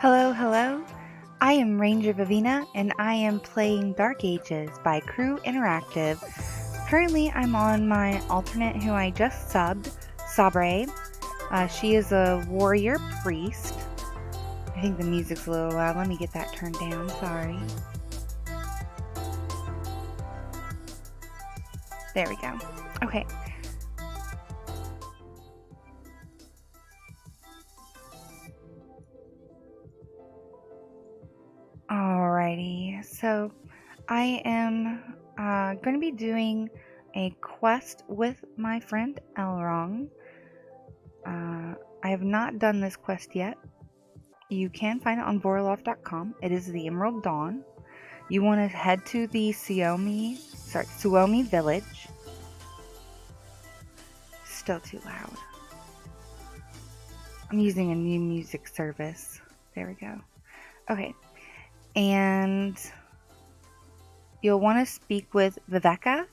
Hello, hello. I am Ranger Vivina and I am playing Dark Ages by Crew Interactive. Currently, I'm on my alternate who I just subbed, Sabre. She is a warrior priest. I think the music's a little loud. Let me get that turned down. Sorry. There we go. Okay. Alrighty. So, I am going to be doing a quest with my friend Elrong. I have not done this quest yet. You can find it on Vorloff.com. It is the Emerald Dawn. You want to head to the Suomi village. Still too loud. I'm using a new music service. There we go. Okay. And you'll want to speak with Viveka.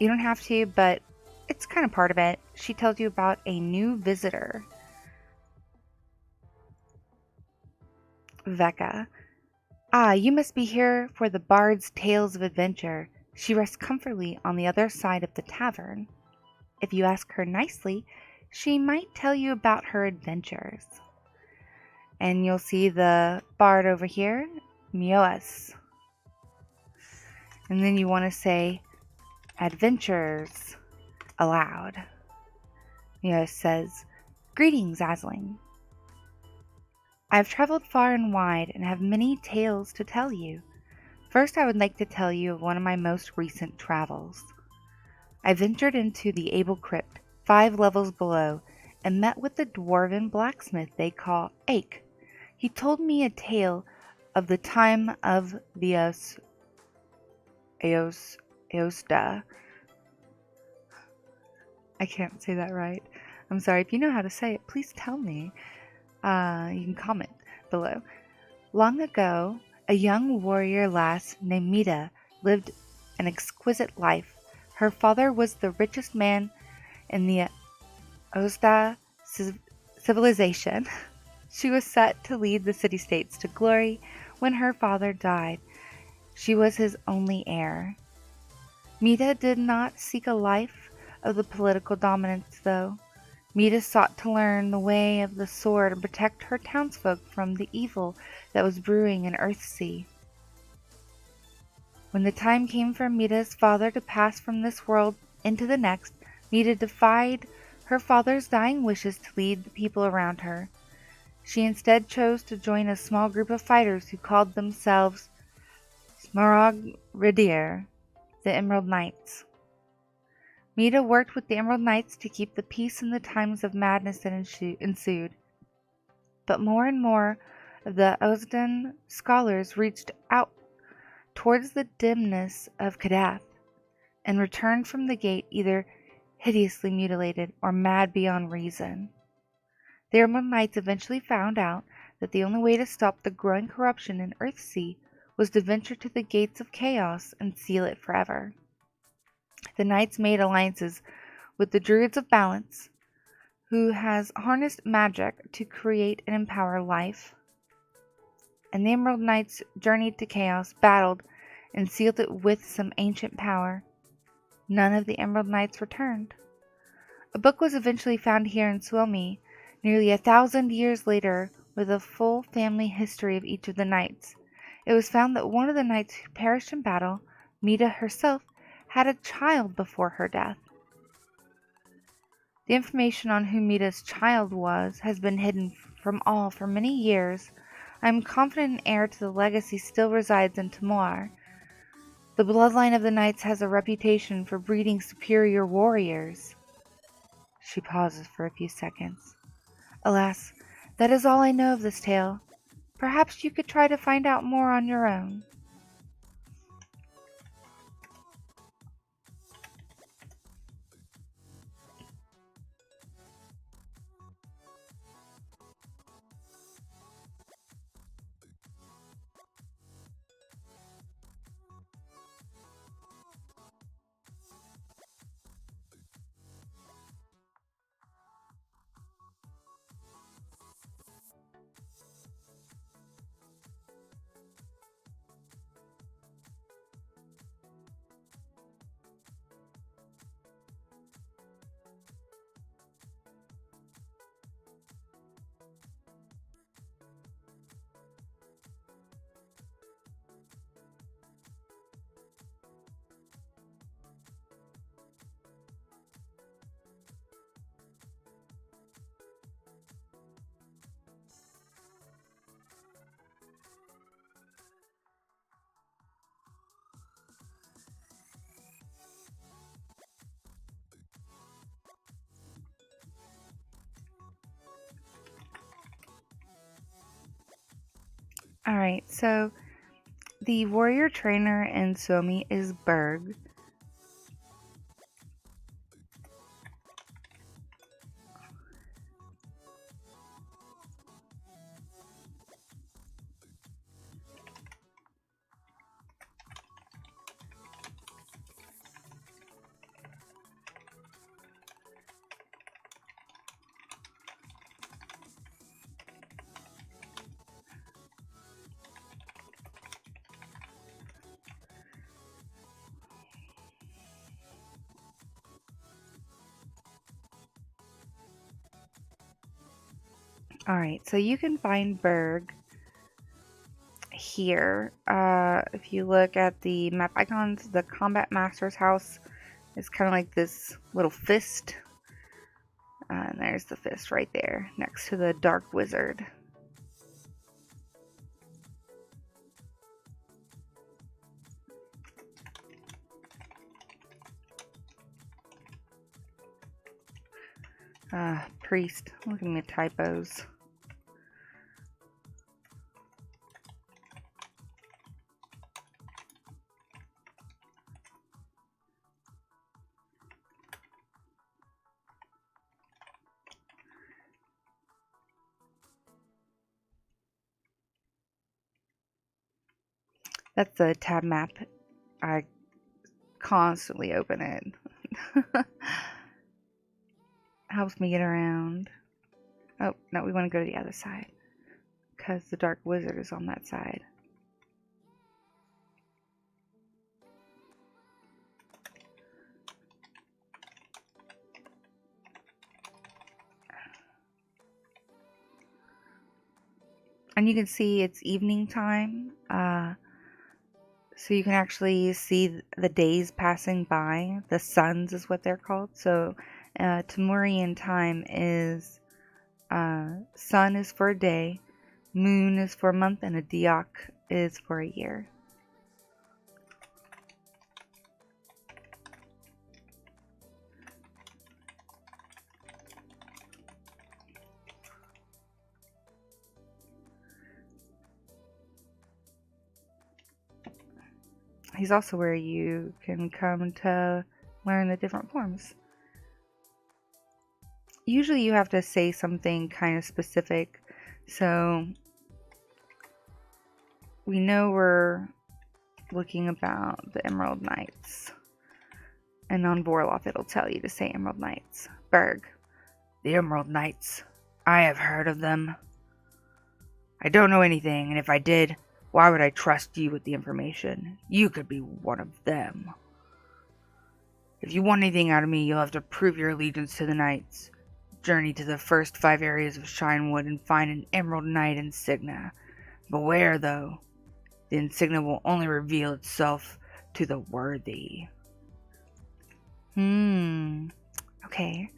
You don't have to, but it's kind of part of it. She tells you about a new visitor. Viveka. Ah, you must be here for the bard's tales of adventure. She rests comfortably on the other side of the tavern. If you ask her nicely, she might tell you about her adventures. And you'll see the bard over here, Mioas. And then you want to say, adventures, aloud. Mioas says, greetings, Asling. I have traveled far and wide and have many tales to tell you. First, I would like to tell you of one of my most recent travels. I ventured into the Able Crypt, 5 levels below, and met with the dwarven blacksmith they call Ake. He told me a tale of the time of the Aosta. I can't say that right. I'm sorry. If you know how to say it, please tell me. You can comment below. Long ago, a young warrior lass named Mita lived an exquisite life. Her father was the richest man in the Aosta civilization. She was set to lead the city-states to glory when her father died. She was his only heir. Mita did not seek a life of the political dominance, though. Mita sought to learn the way of the sword and protect her townsfolk from the evil that was brewing in Earthsea. When the time came for Mita's father to pass from this world into the next, Mita defied her father's dying wishes to lead the people around her. She instead chose to join a small group of fighters who called themselves Smaragd Ridir, the Emerald Knights. Mita worked with the Emerald Knights to keep the peace in the times of madness that ensued. But more and more of the Osden scholars reached out towards the dimness of Kadath and returned from the gate either hideously mutilated or mad beyond reason. The Emerald Knights eventually found out that the only way to stop the growing corruption in Earthsea was to venture to the gates of chaos and seal it forever. The Knights made alliances with the Druids of Balance, who has harnessed magic to create and empower life. And the Emerald Knights journeyed to chaos, battled, and sealed it with some ancient power. None of the Emerald Knights returned. A book was eventually found here in Suomi, nearly 1,000 years later, with a full family history of each of the knights. It was found that one of the knights who perished in battle, Mita herself, had a child before her death. The information on who Mita's child was has been hidden from all for many years. I am confident an heir to the legacy still resides in Tamoar. The bloodline of the knights has a reputation for breeding superior warriors. She pauses for a few seconds. Alas, that is all I know of this tale. Perhaps you could try to find out more on your own. Alright, so the warrior trainer in Suomi is Berg. Alright, so you can find Berg here. If you look at the map icons, the Combat Master's house is kind of like this little fist. And there's the fist right there next to the Dark Wizard. Priest. Look at me typos. That's the tab map. I constantly open it. Helps me get around. Oh, no, we want to go to the other side. Because the Dark Wizard is on that side. And you can see it's evening time. So you can actually see the days passing by. The suns is what they're called. So Temurian time is sun is for a day, moon is for a month, and a diak is for a year. He's also where you can come to learn the different forms. Usually you have to say something kind of specific, so we know we're looking about the Emerald Knights. And on Vorloff it'll tell you to say Emerald Knights. Berg. The Emerald Knights. I have heard of them. I don't know anything, and if I did, why would I trust you with the information? You could be one of them. If you want anything out of me, you'll have to prove your allegiance to the Knights. Journey to the first 5 areas of Shinewood and find an Emerald Knight insignia. Beware, though. The insignia will only reveal itself to the worthy. Okay.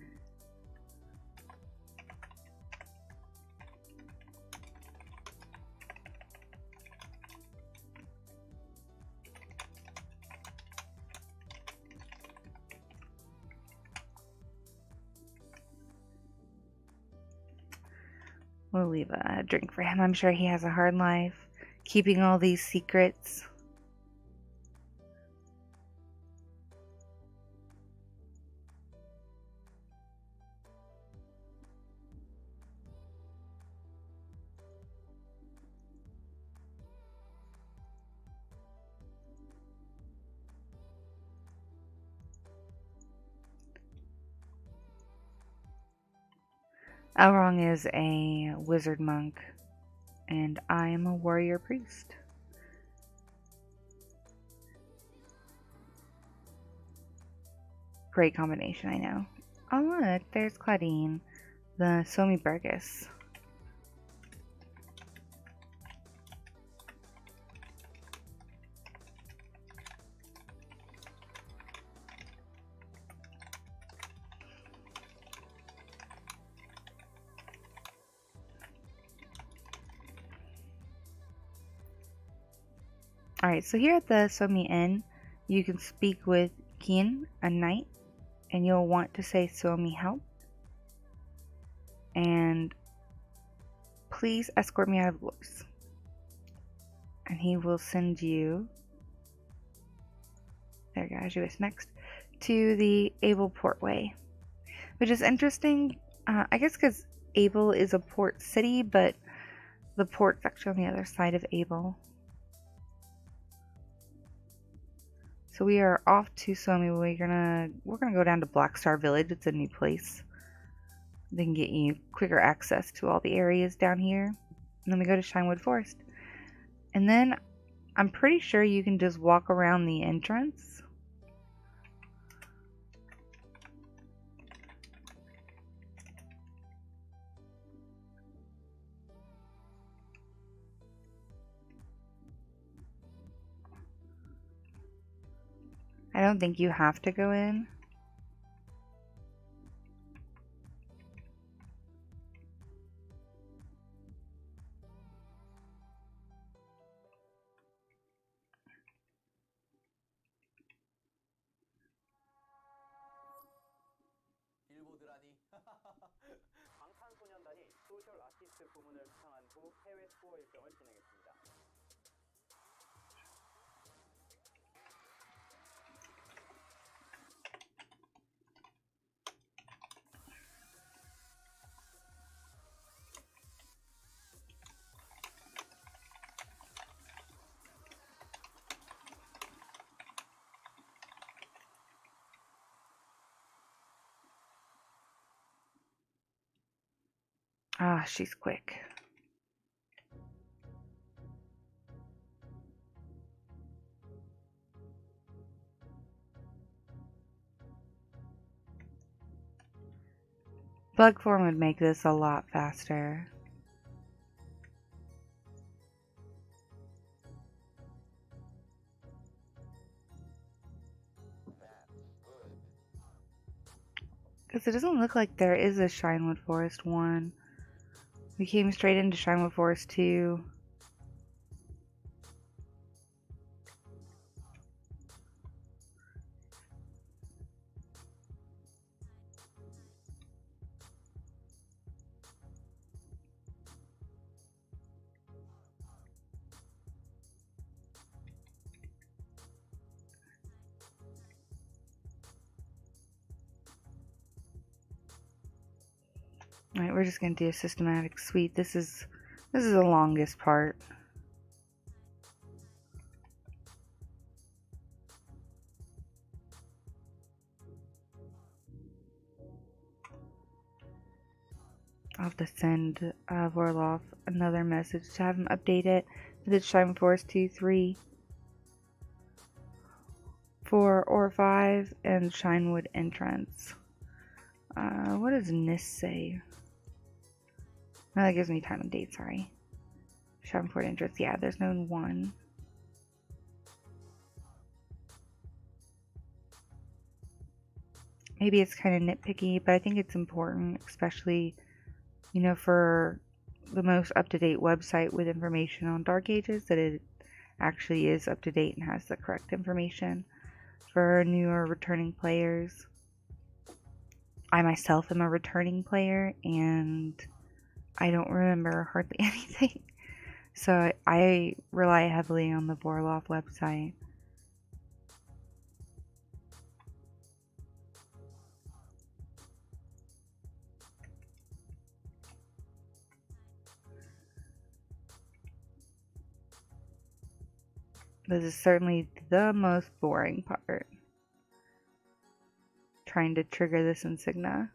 We'll leave a drink for him. I'm sure he has a hard life, keeping all these secrets. Elrong is a wizard monk, and I am a warrior priest. Great combination, I know. Oh look, there's Claudine, the Suomi Burgess. Alright, so here at the Suomi Inn, you can speak with Kian, a knight, and you'll want to say Suomi help. And please escort me out of the woods. and he will send you, there you go, as you wish, next to the Able Portway, which is interesting, I guess because Able is a port city, but the port's actually on the other side of Able. So we are off to Suomi. We're gonna go down to Blackstar Village. It's a new place. They can get you quicker access to all the areas down here. And then we go to Shinewood Forest. And then I'm pretty sure you can just walk around the entrance. I don't think you have to go in. Ah, she's quick. Bug form would make this a lot faster. Because it doesn't look like there is a Shinewood Forest 1. We came straight into Shinewood Forest 2. Alright, we're just gonna do a systematic sweep. This is the longest part. I'll have to send Vorloff another message to have him update it to the Shinewood Forest 2, 3, 4, or 5, and Shinewood entrance. What does NIS say? No, that gives me time and date, sorry. Shinewood Forest entrance, yeah, there's no 1. Maybe it's kind of nitpicky, but I think it's important, especially, you know, for the most up-to-date website with information on Dark Ages, that it actually is up-to-date and has the correct information for newer returning players. I myself am a returning player, and I don't remember hardly anything. So I rely heavily on the Vorloff website. This is certainly the most boring part. Trying to trigger this insignia.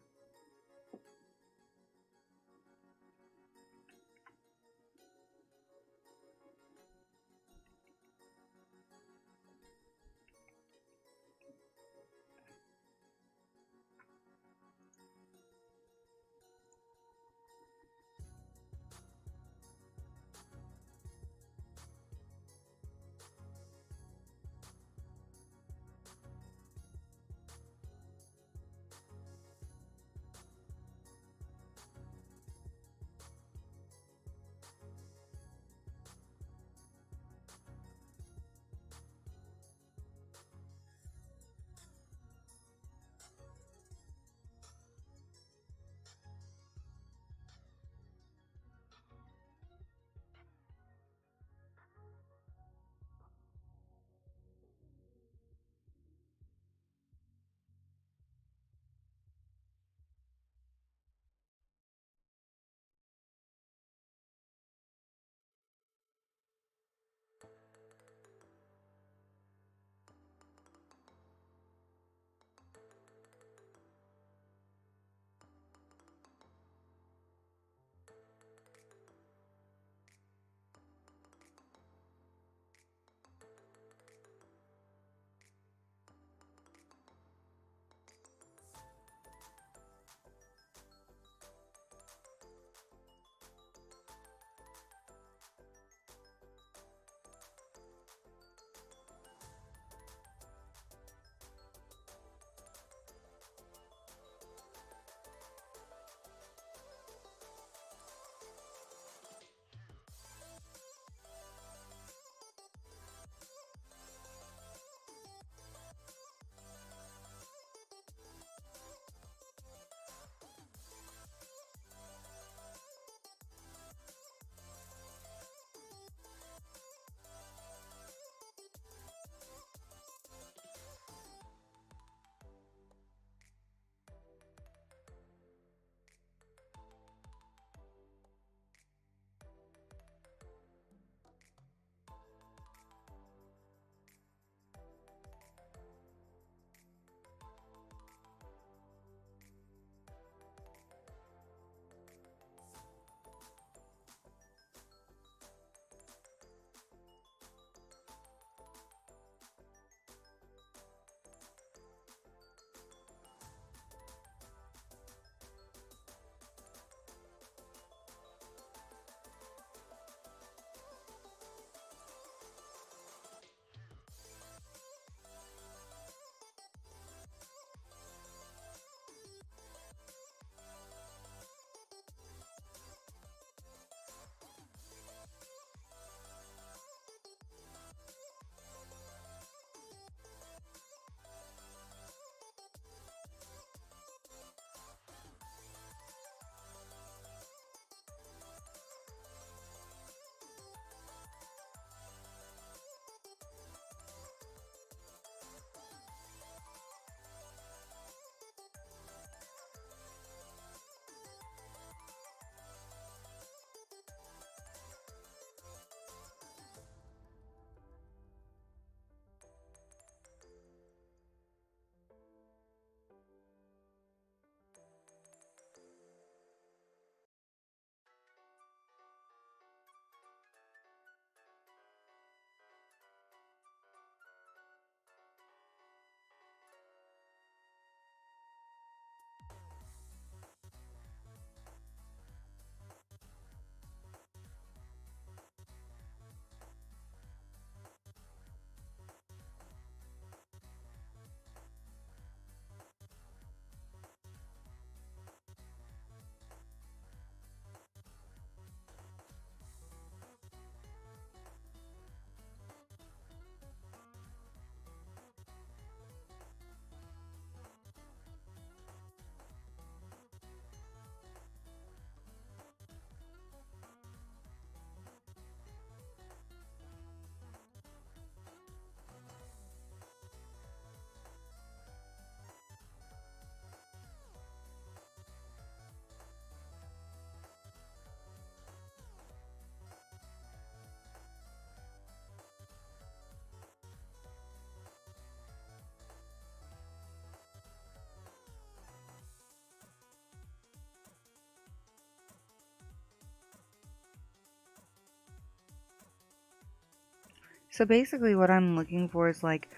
So basically what I'm looking for is like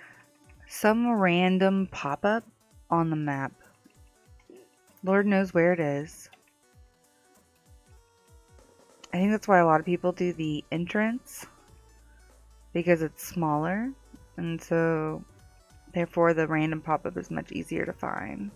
some random pop-up on the map. Lord knows where it is. I think that's why a lot of people do the entrance, because it's smaller, and so therefore the random pop-up is much easier to find.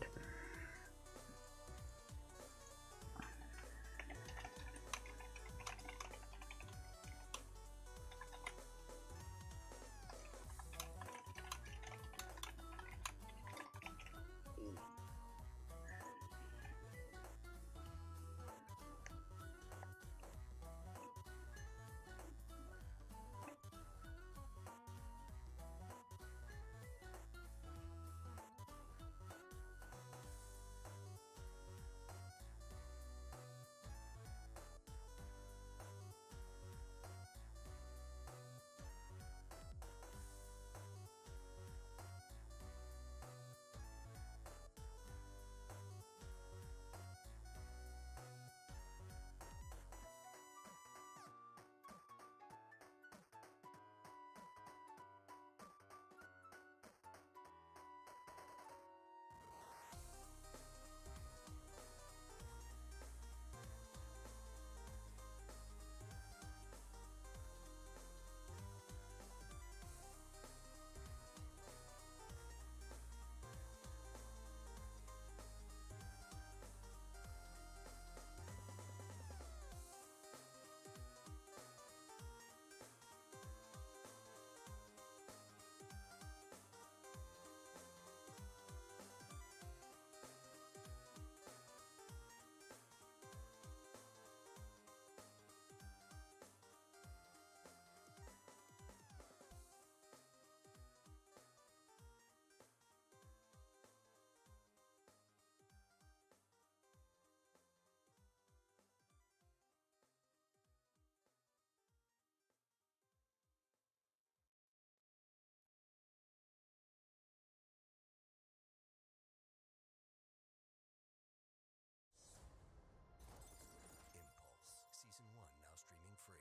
Impulse Season 1 now streaming free.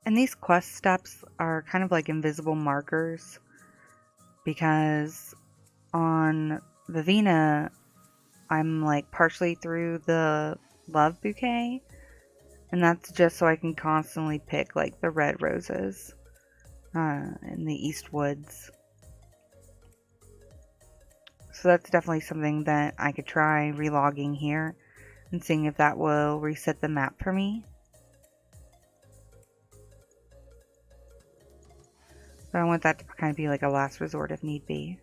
And these quest steps are kind of like invisible markers, because on Vivina, I'm like partially through the love bouquet, and that's just so I can constantly pick like the red roses in the East Woods. So that's definitely something that I could try relogging here and seeing if that will reset the map for me. But I want that to kind of be like a last resort if need be.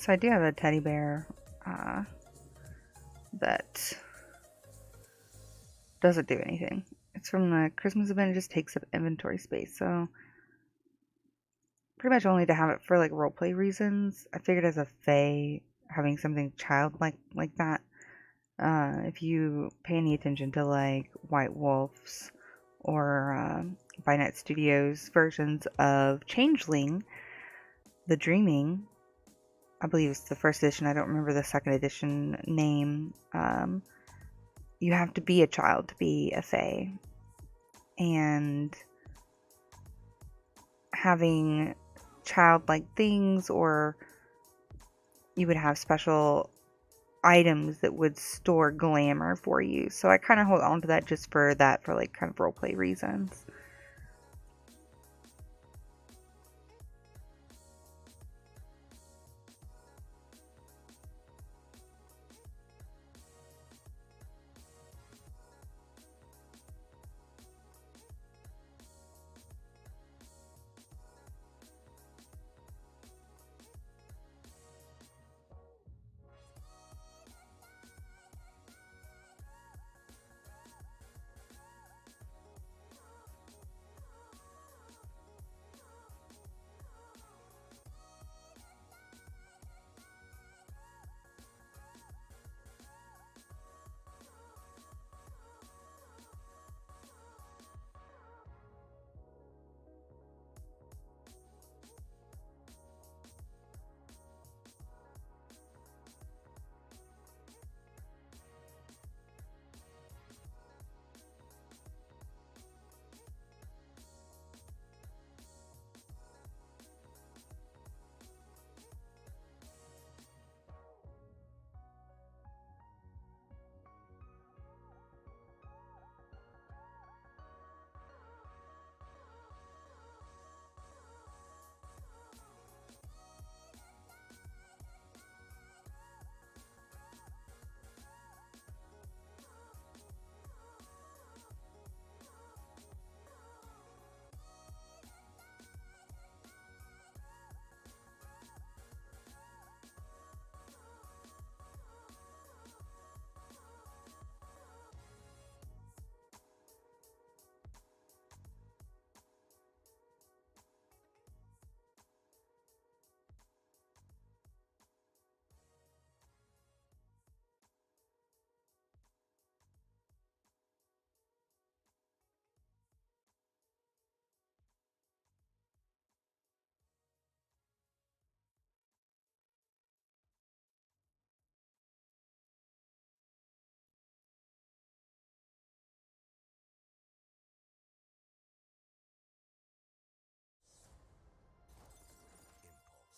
So I do have a teddy bear that doesn't do anything. It's from the Christmas event. It just takes up inventory space. So pretty much only to have it for like roleplay reasons. I figured as a fae, having something childlike like that. If you pay any attention to like White Wolf's or By Night Studios versions of Changeling, The Dreaming, I believe it's the first edition. I don't remember the second edition name. You have to be a child to be a fae, and having childlike things, or you would have special items that would store glamour for you. So I kind of hold on to that just for that, for like kind of roleplay reasons.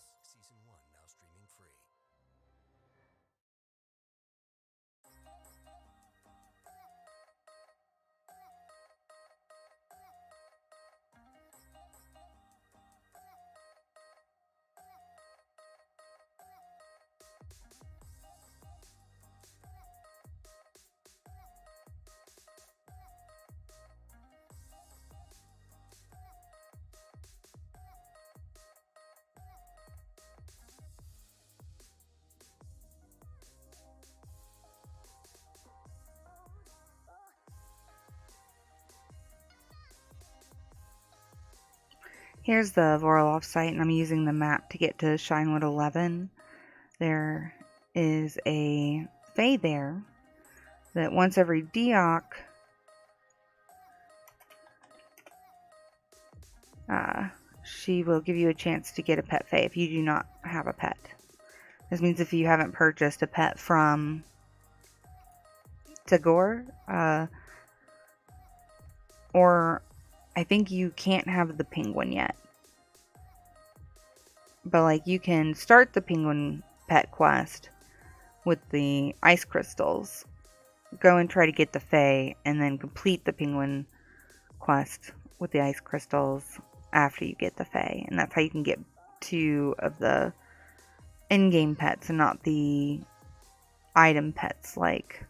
Impulse Season 1 now streaming free. Here's the Vorloff site, and I'm using the map to get to Shinewood 11. There is a fae there that once every Deoc she will give you a chance to get a pet fae if you do not have a pet. This means if you haven't purchased a pet from Tagore, or I think you can't have the penguin yet. But like you can start the penguin pet quest with the ice crystals, go and try to get the fae, and then complete the penguin quest with the ice crystals after you get the fae. And that's how you can get 2 of the in-game pets and not the item pets like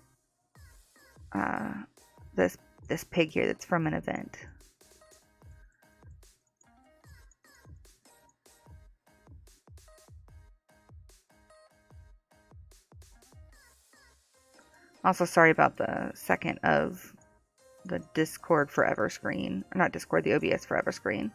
this pig here that's from an event. Also, sorry about the second of the Discord Forever screen. Or not Discord, the OBS Forever screen.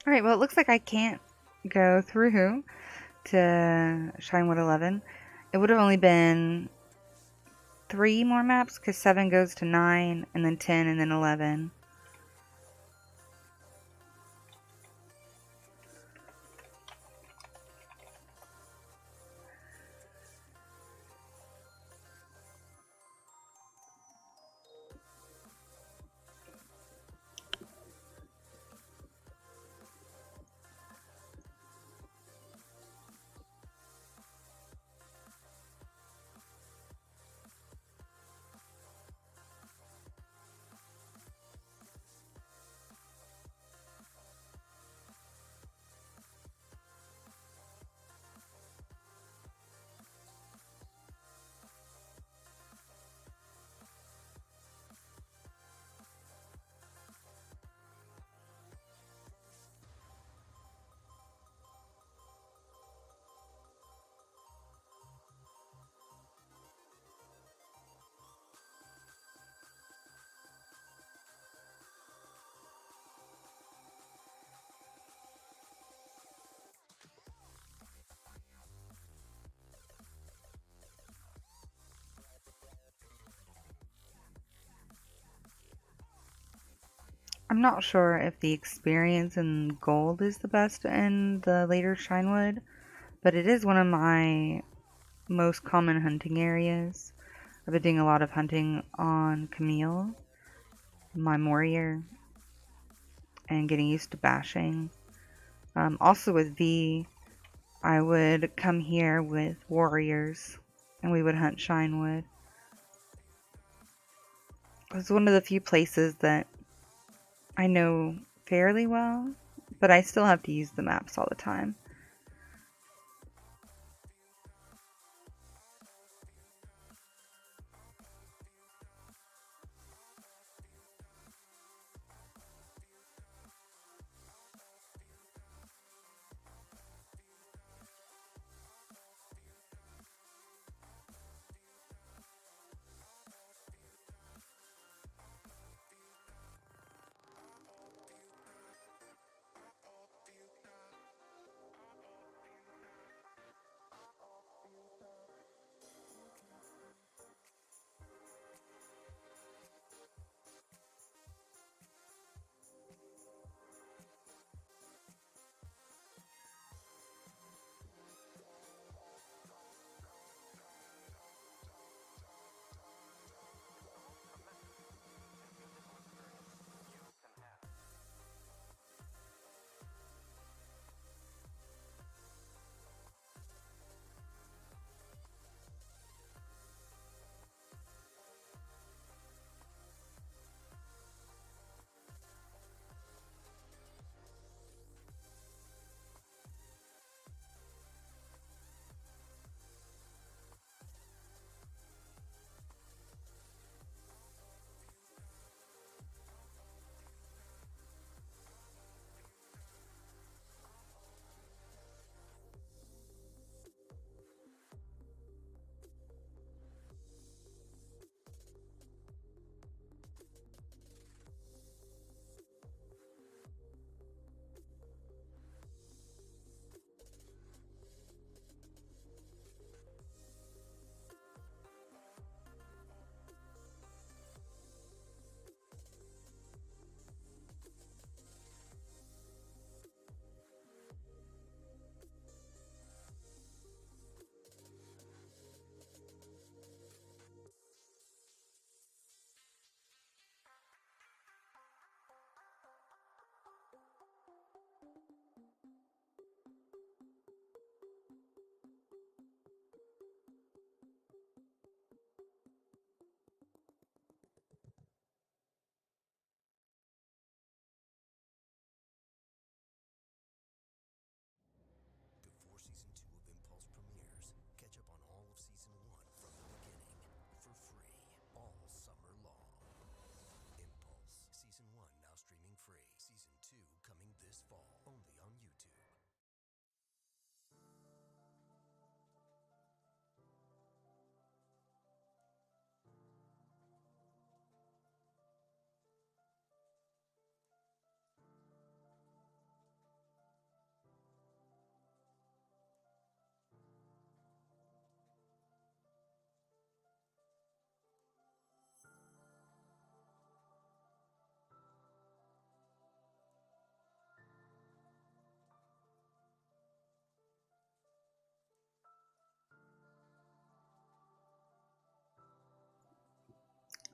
Alright, well, it looks like I can't go through to Shinewood 11. It would have only been 3 more maps because 7 goes to 9, and then 10, and then 11. I'm not sure if the experience in gold is the best in the later Shinewood, but it is one of my most common hunting areas. I've been doing a lot of hunting on Camille, my warrior, and getting used to bashing. Also with V, I would come here with warriors, and we would hunt Shinewood. It's one of the few places that I know fairly well, but I still have to use the maps all the time.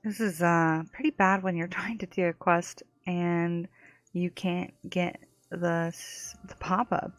This is pretty bad when you're trying to do a quest and you can't get the pop-up.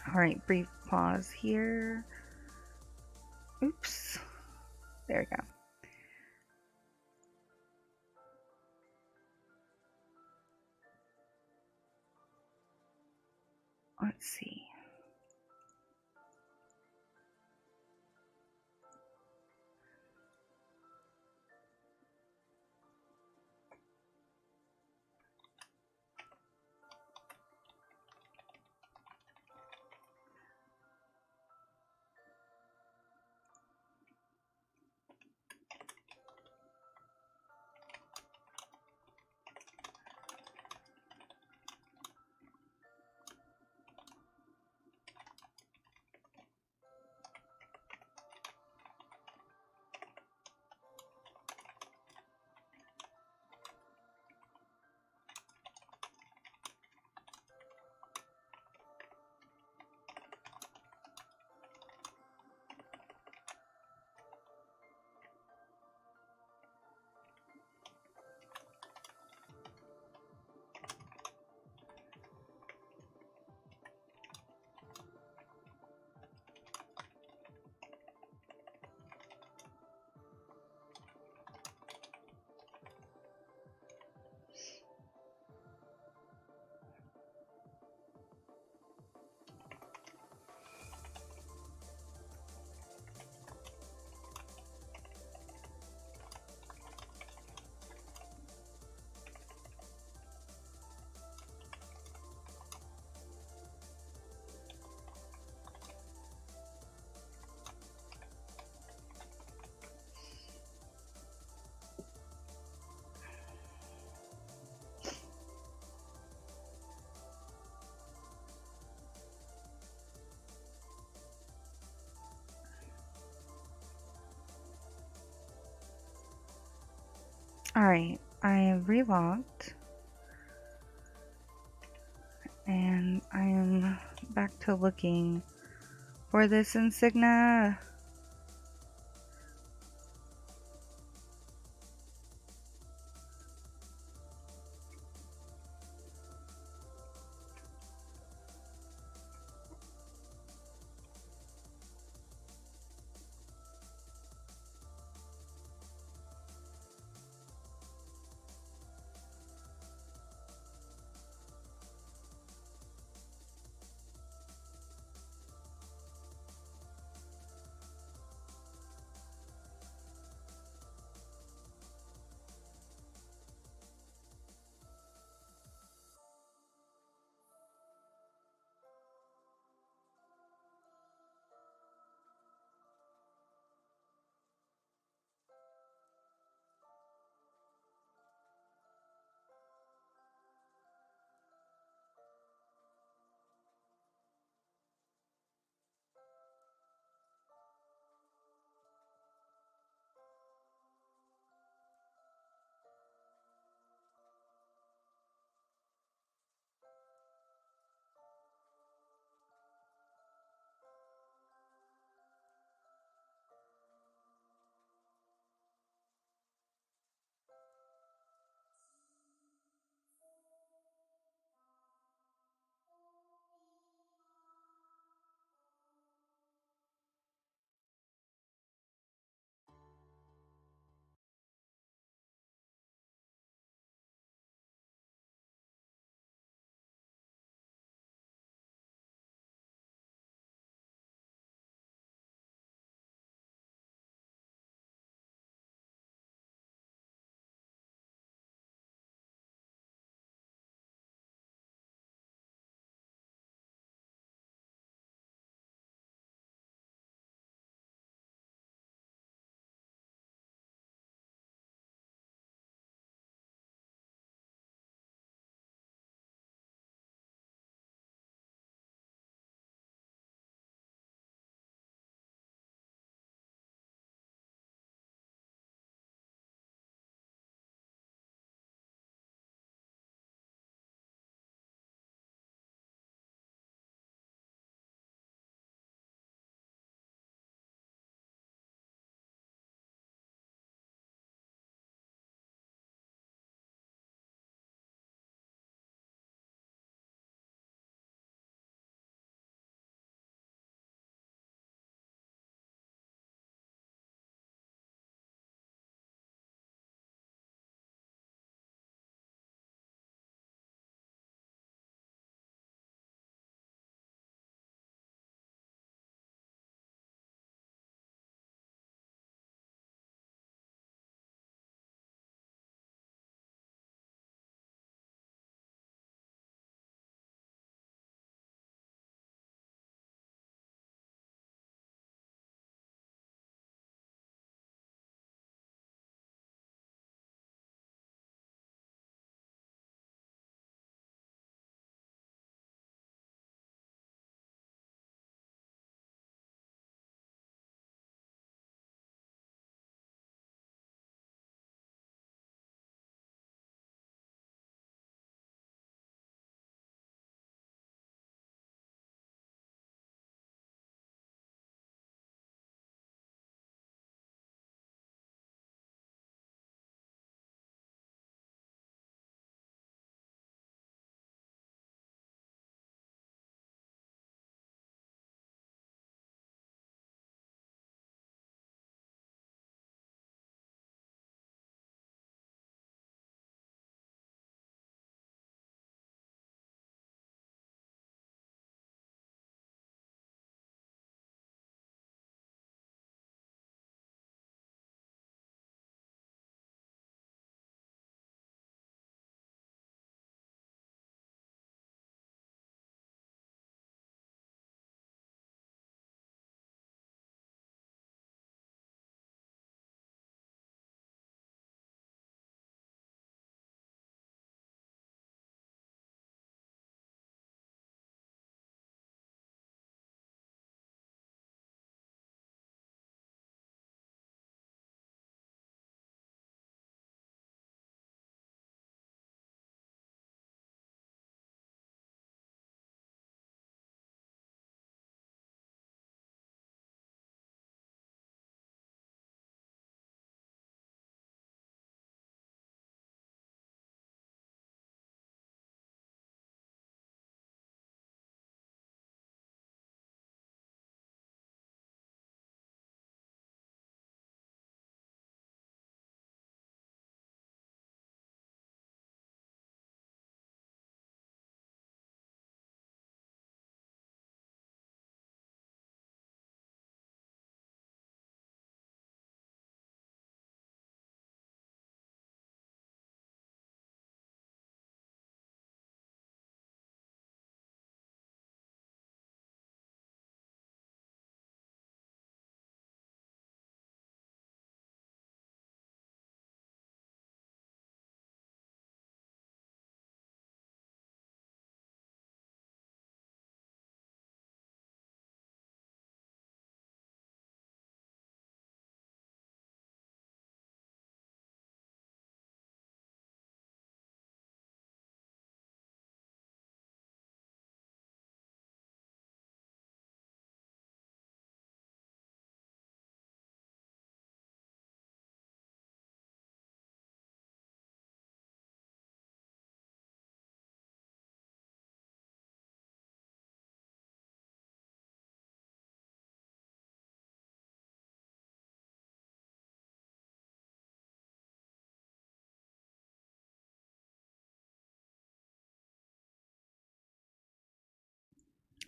Alright, brief pause here. Oops. There we go. Let's see. Alright, I have relogged. And I am back to looking for this insignia.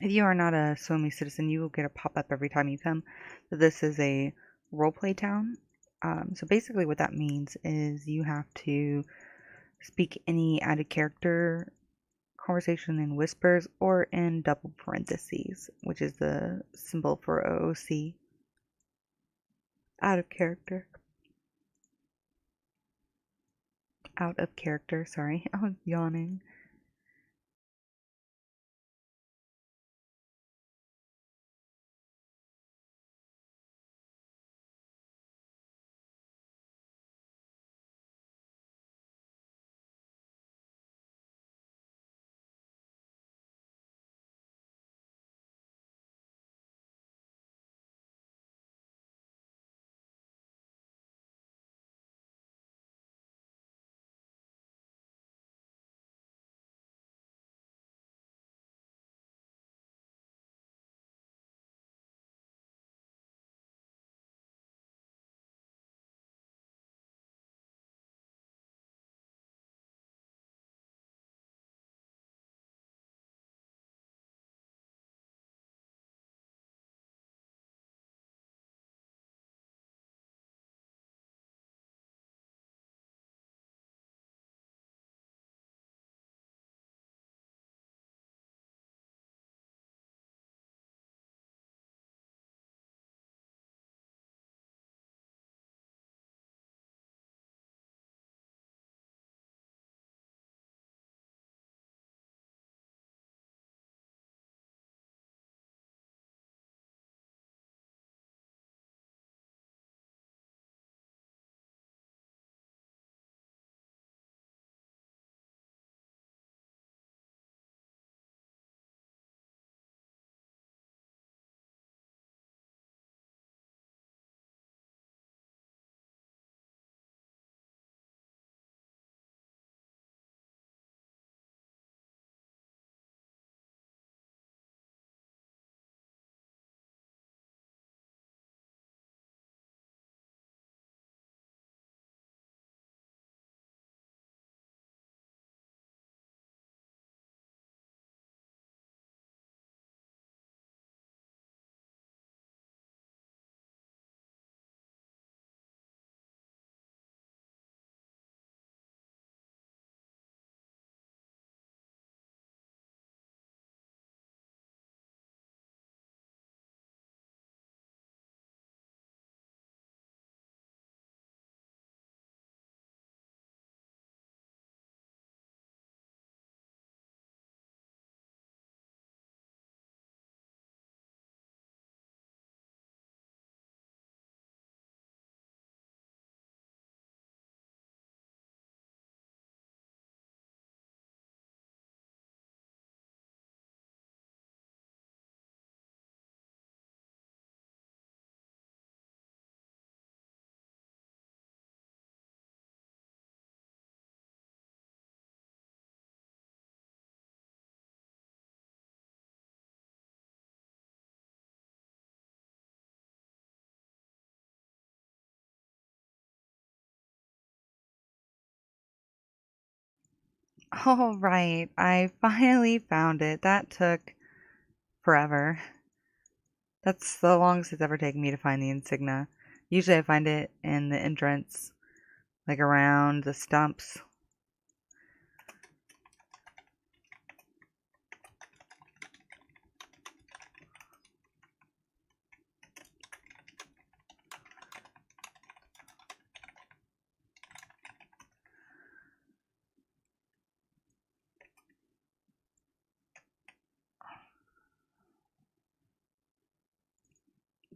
If you are not a Suomi citizen, you will get a pop-up every time you come that this is a roleplay town. So basically what that means is you have to speak any added character conversation in whispers or in double parentheses, which is the symbol for OOC. Out of character. Out of character, sorry. I was yawning. All right, I finally found it. That took forever. That's the longest it's ever taken me to find the insignia. Usually I find it in the entrance, like around the stumps.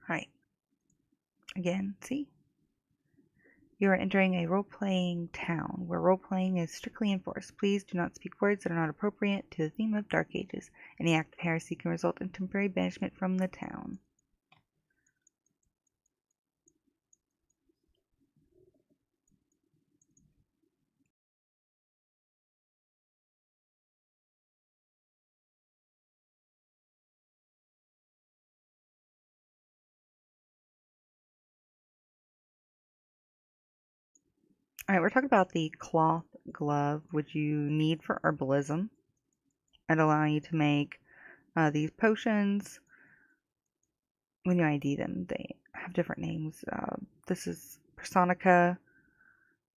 Right. Again, see? You are entering a role-playing town where role-playing is strictly enforced. Please do not speak words that are not appropriate to the theme of Dark Ages. Any act of heresy can result in temporary banishment from the town. Alright, we're talking about the cloth glove which you need for herbalism. It allows you to make These potions, when you ID them, they have different names. This is Personica,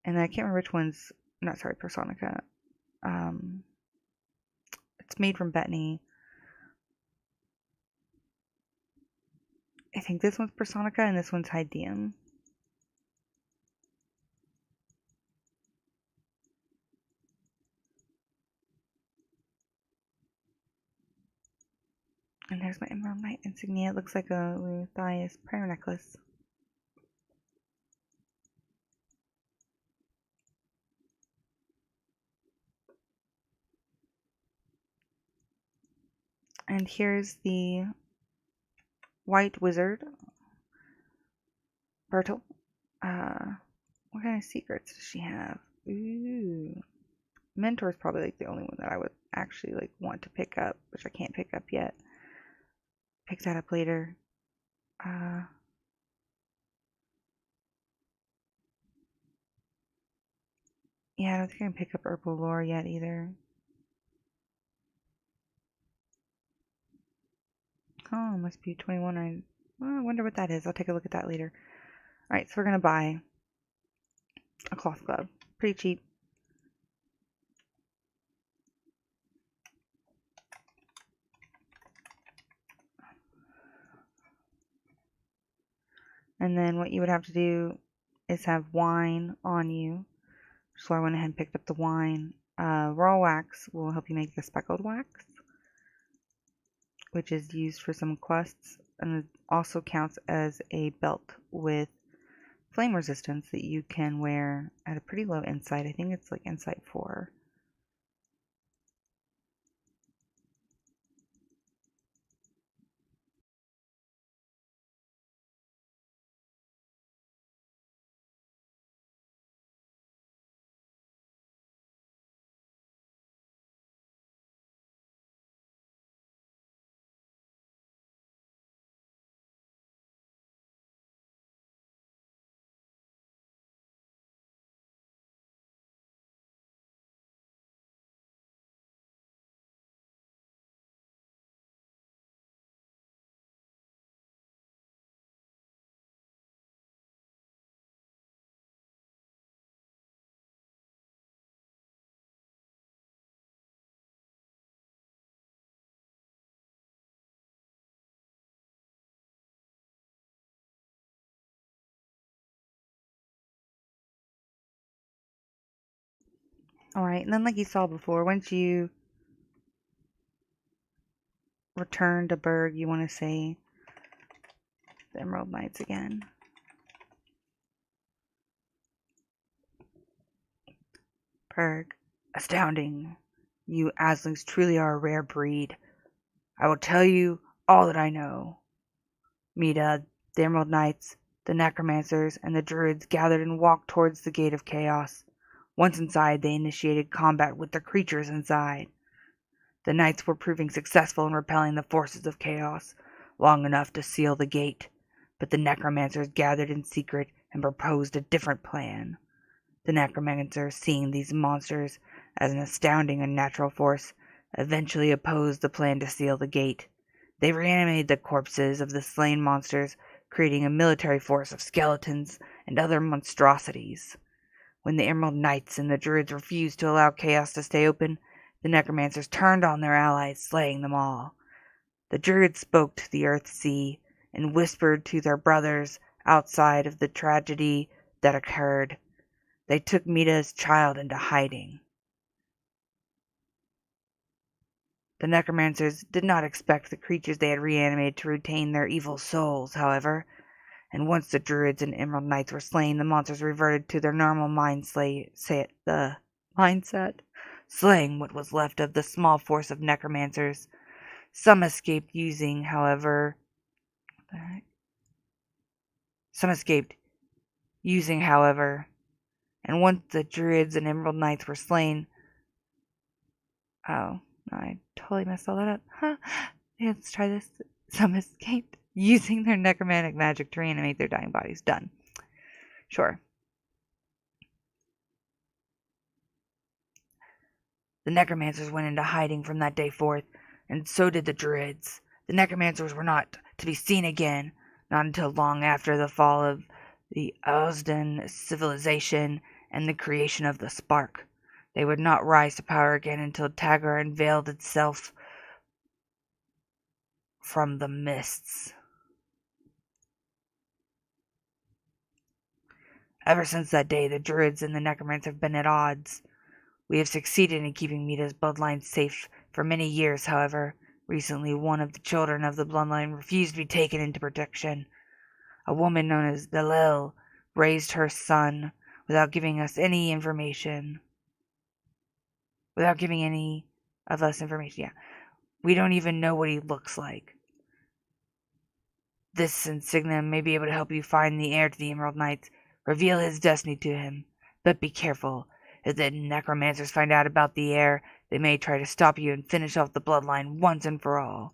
and I can't remember which one's, not sorry, Personica. It's made from Betony. I think this one's Personica and this one's Hydeum. And there's my Emerald Knight insignia. It looks like a Luthaius prayer necklace. And here's the White Wizard, Bertel. What kind of secrets does she have? Ooh. Mentor is probably like the only one that I would actually like want to pick up, which I can't pick up yet. Pick that up later. Yeah, I don't think I can pick up Herbal Lore yet either. Oh, must be 21. I wonder what that is. I'll take a look at that later. Alright, so we're going to buy a cloth glove. Pretty cheap. And then what you would have to do is have wine on you. So I went ahead and picked up the wine. Raw wax will help you make the speckled wax, which is used for some quests, and it also counts as a belt with flame resistance that you can wear at a pretty low insight. I think it's like insight 4. Alright, and then like you saw before, once you return to Berg, you want to say the Emerald Knights again. Berg, astounding. You Aslings truly are a rare breed. I will tell you all that I know. Mida, the Emerald Knights, the Necromancers, and the Druids gathered and walked towards the Gate of Chaos. Once inside, they initiated combat with the creatures inside. The Knights were proving successful in repelling the forces of Chaos long enough to seal the gate, but the Necromancers gathered in secret and proposed a different plan. The Necromancers, seeing these monsters as an astounding unnatural force, eventually opposed the plan to seal the gate. They reanimated the corpses of the slain monsters, creating a military force of skeletons and other monstrosities. When the Emerald Knights and the Druids refused to allow Chaos to stay open, the Necromancers turned on their allies, slaying them all. The Druids spoke to the Earth Sea and whispered to their brothers outside of the tragedy that occurred. They took Mida's child into hiding. The Necromancers did not expect the creatures they had reanimated to retain their evil souls, however, and once the Druids and Emerald Knights were slain, the monsters reverted to their normal mindset, slaying what was left of the small force of Necromancers. Some escaped using, however, and once the Druids and Emerald Knights were slain, oh, I totally messed all that up. Huh. Yeah, let's try this. Some escaped using their necromantic magic to reanimate their dying bodies. Done. Sure. The Necromancers went into hiding from that day forth. and so did the Druids. The necromancers were not to be seen again, not until long after the fall of the Ausden civilization and the creation of the Spark. They would not rise to power again until Taggart unveiled itself from the mists. Ever since that day, the Druids and the necromancers have been at odds. We have succeeded in keeping Mita's bloodline safe for many years, however. Recently, one of the children of the bloodline refused to be taken into protection. A woman known as Dalil raised her son without giving us any information. Without giving any of us information, yeah. We don't even know what he looks like. This insignia may be able to help you find the heir to the Emerald Knights. Reveal his destiny to him. But be careful. If the necromancers find out about the heir, they may try to stop you and finish off the bloodline once and for all.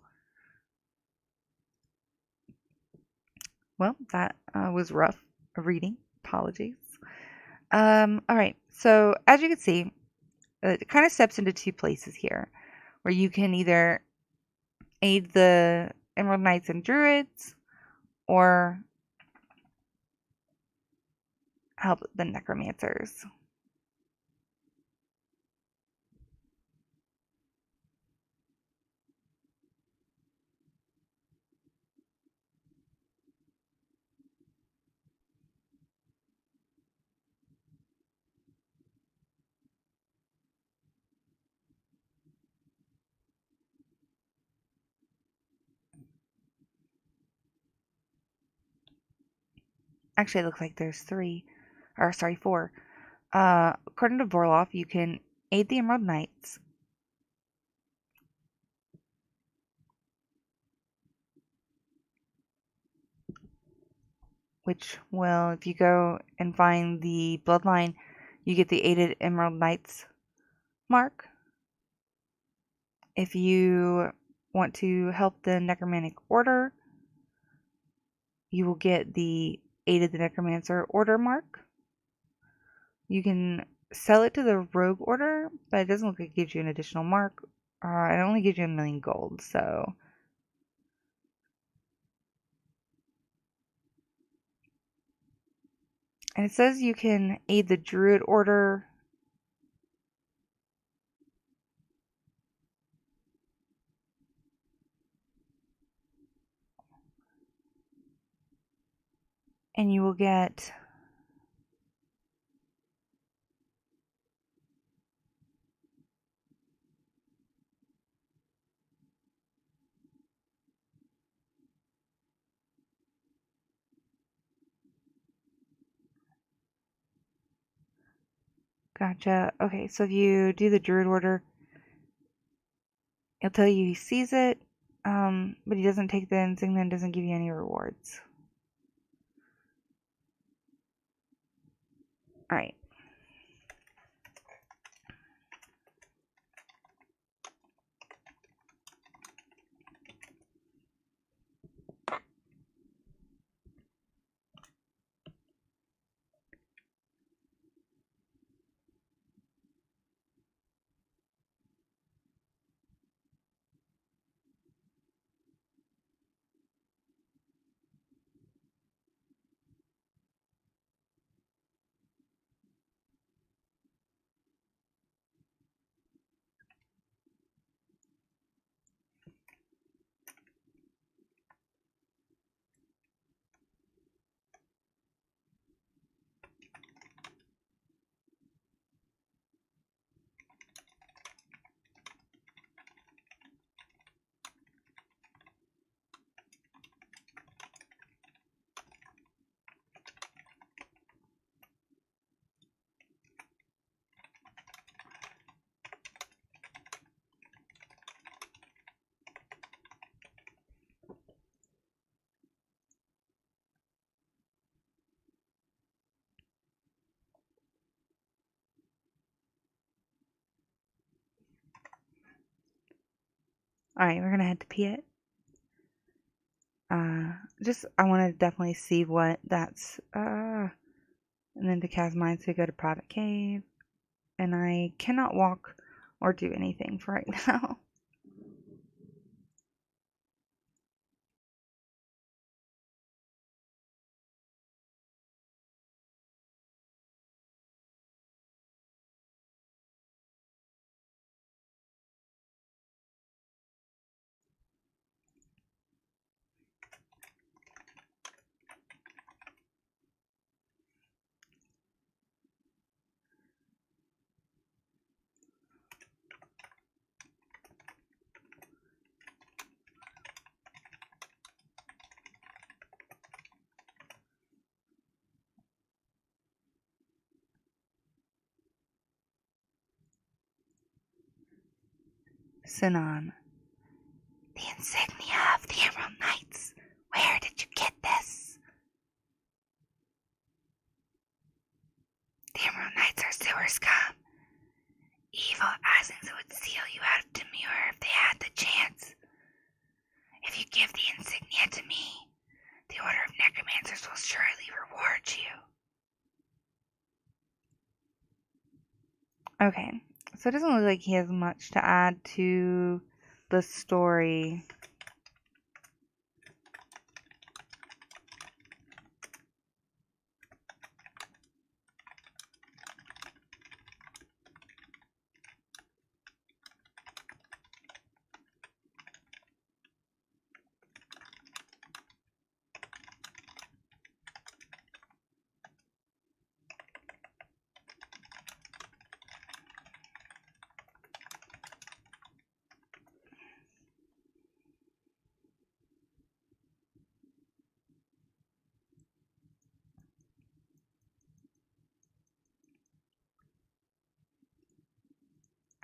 Well, that was rough reading. Apologies. Alright, so as you can see, it kind of steps into two places here, where you can either aid the Emerald Knights and Druids, or help the necromancers. Actually, it looks like there's four. According to Vorloff, you can aid the Emerald Knights, which will, if you go and find the bloodline, you get the aided Emerald Knights mark. If you want to help the Necromantic Order, you will get the aided the Necromancer Order mark. You can sell it to the Rogue Order, but it doesn't look like it gives you an additional mark. It only gives you 1,000,000 gold, so... And it says you can aid the Druid Order. And you will get... Gotcha. Okay, so if you do the Druid Order, he'll tell you he sees it, but he doesn't take the insignia and doesn't give you any rewards. Alright. Alright, we're gonna head to Piet. I want to definitely see what that's, and then to cast mine, so go to Private Cave. And I cannot walk or do anything for right now. Sinon. The insignia of the Emerald Knights. Where did you get this? The Emerald Knights are sewer scum. Evil Asings would steal you out of Demure if they had the chance. If you give the insignia to me, the Order of Necromancers will surely reward you. Okay, so it doesn't look like he has much to add to the story.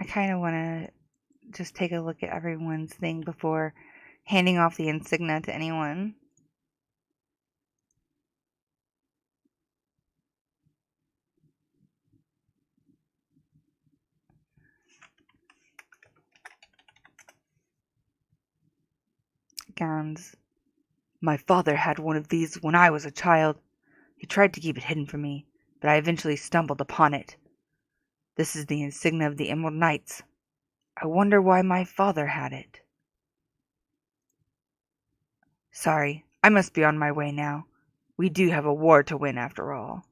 I kind of want to just take a look at everyone's thing before handing off the insignia to anyone. Gowns. My father had one of these when I was a child. He tried to keep it hidden from me, but I eventually stumbled upon it. This is the insignia of the Emerald Knights. I wonder why my father had it. Sorry, I must be on my way now. We do have a war to win after all.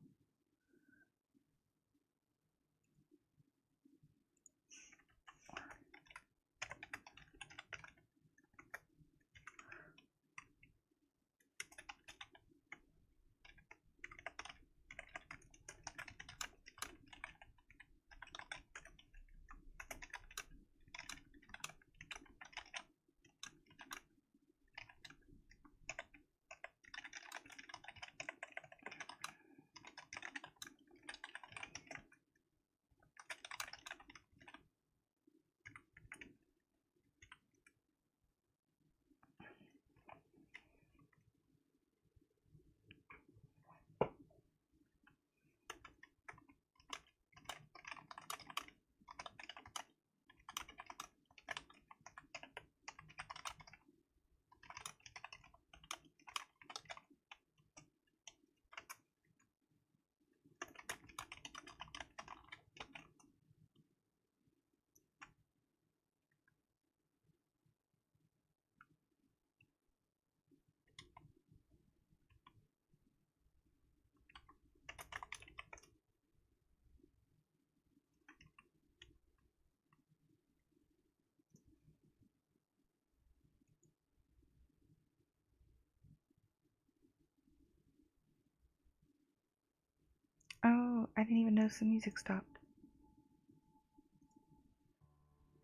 Oh, I didn't even notice the music stopped.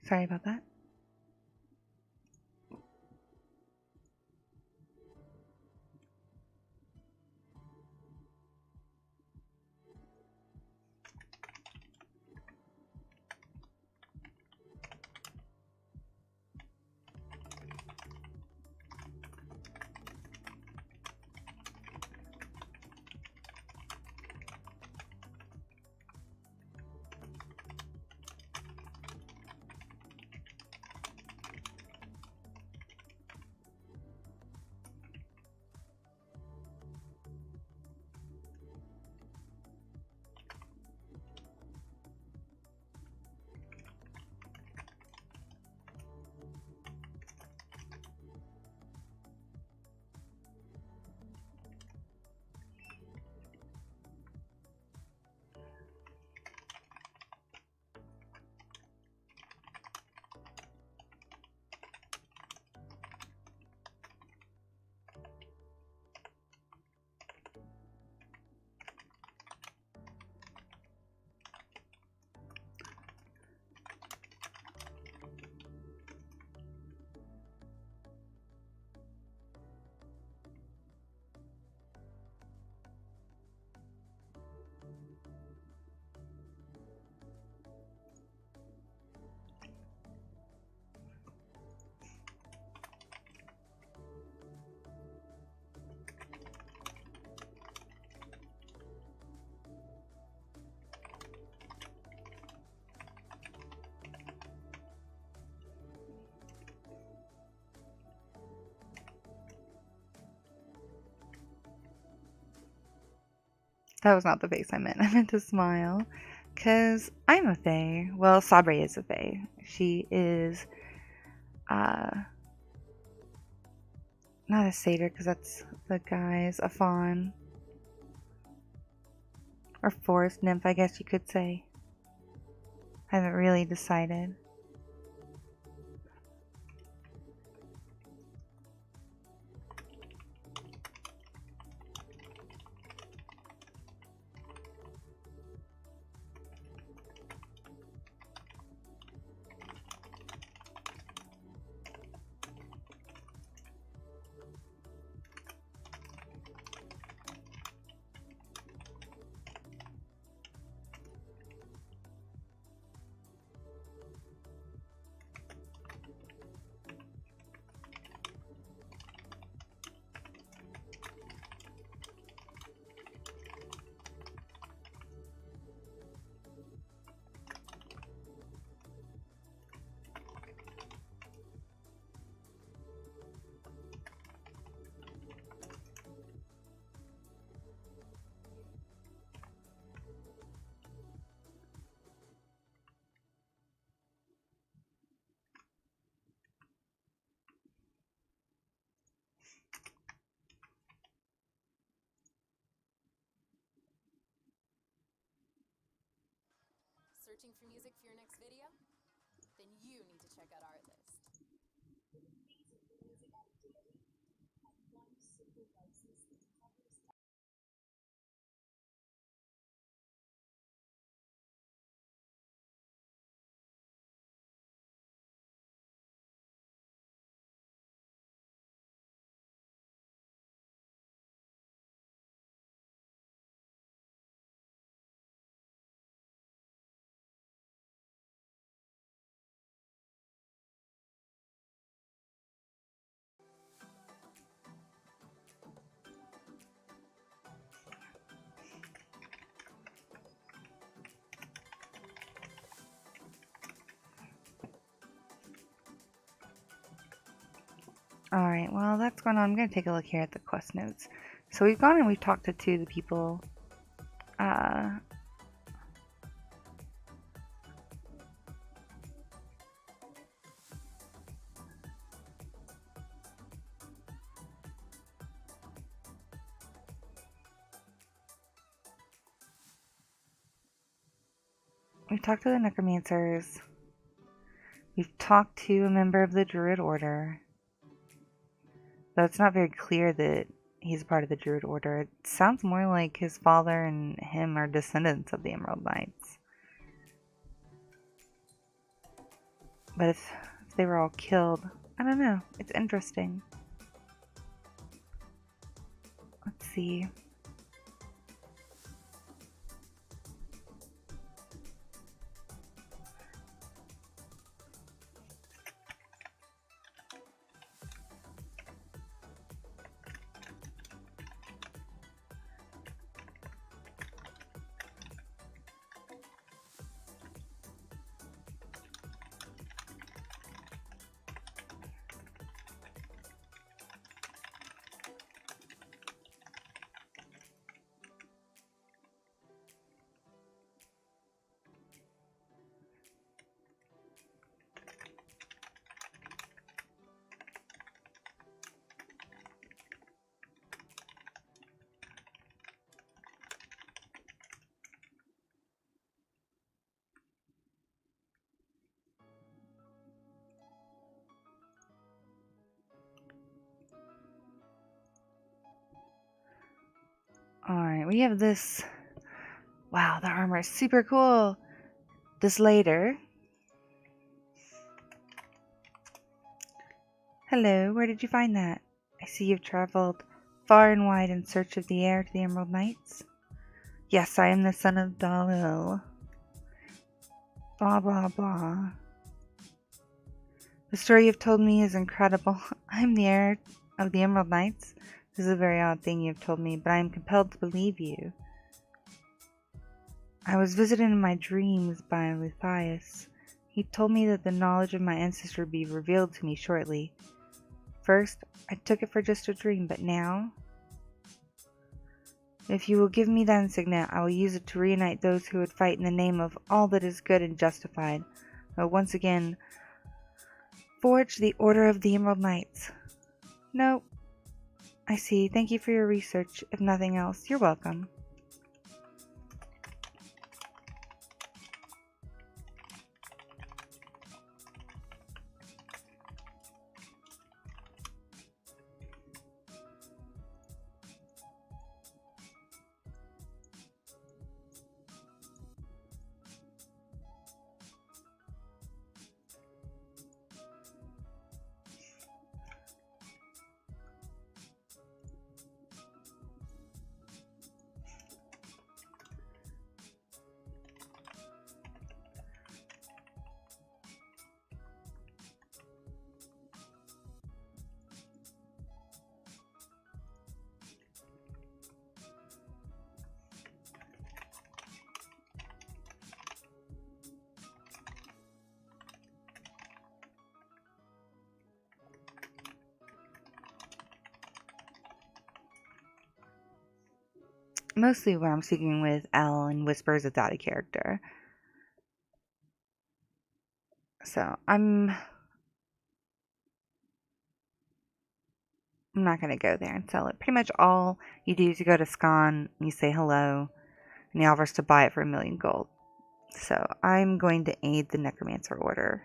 Sorry about that. That was not the face I meant. I meant to smile. Because I'm a fae. Well, Sabre is a fae. She is, not a satyr, because that's the guys. A faun. Or forest nymph, I guess you could say. I haven't really decided. Searching for music for your next video? Then you need to check out Artlist. Alright, well, that's going on. I'm going to take a look here at the quest notes. So we've gone and we've talked to two of the people. We've talked to the necromancers. We've talked to a member of the Druid Order. Though it's not very clear that he's a part of the Druid Order. It sounds more like his father and him are descendants of the Emerald Knights. But if they were all killed, I don't know. It's interesting. Let's see. Alright, we have this. Wow, the armor is super cool. This later. Hello, where did you find that? I see you've traveled far and wide in search of the heir to the Emerald Knights. Yes, I am the son of Dalil. Blah blah blah. The story you've told me is incredible. I'm the heir of the Emerald Knights. This is a very odd thing you've told me, but I am compelled to believe you. I was visited in my dreams by Luthius. He told me that the knowledge of my ancestor would be revealed to me shortly. First, I took it for just a dream, but now... If you will give me that insignia, I will use it to reunite those who would fight in the name of all that is good and justified. But once again, forge the Order of the Emerald Knights. No, I see. Thank you for your research. If nothing else, you're welcome. Mostly what I'm speaking with Elle and Whispers is out of character. So I'm not going to go there and sell it. Pretty much all you do is you go to Scon, you say hello, and he offers to buy it for 1,000,000 gold. So I'm going to aid the Necromancer Order.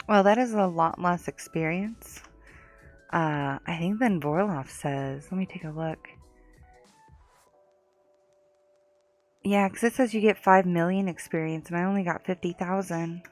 Well, that is a lot less experience. I think than Vorloff says. Let me take a look. Yeah, because it says you get 5,000,000 experience, and I only got 50,000.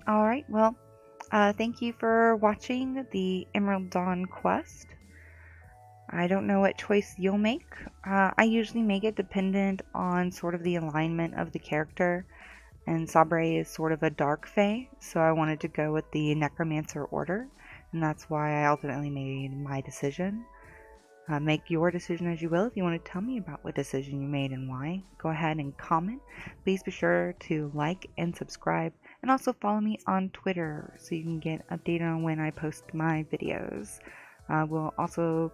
Alright, well, thank you for watching the Emerald Dawn quest. I don't know what choice you'll make. I usually make it dependent on sort of the alignment of the character, and Sabre is sort of a dark fae, so I wanted to go with the Necromancer Order, and that's why I ultimately made my decision. Make your decision as you will. If you want to tell me about what decision you made and why, go ahead and comment. Please be sure to like and subscribe, and also follow me on Twitter so you can get updated on when I post my videos. We'll also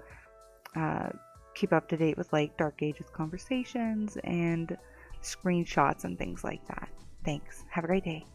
keep up to date with like Dark Ages conversations and screenshots and things like that. Thanks. Have a great day.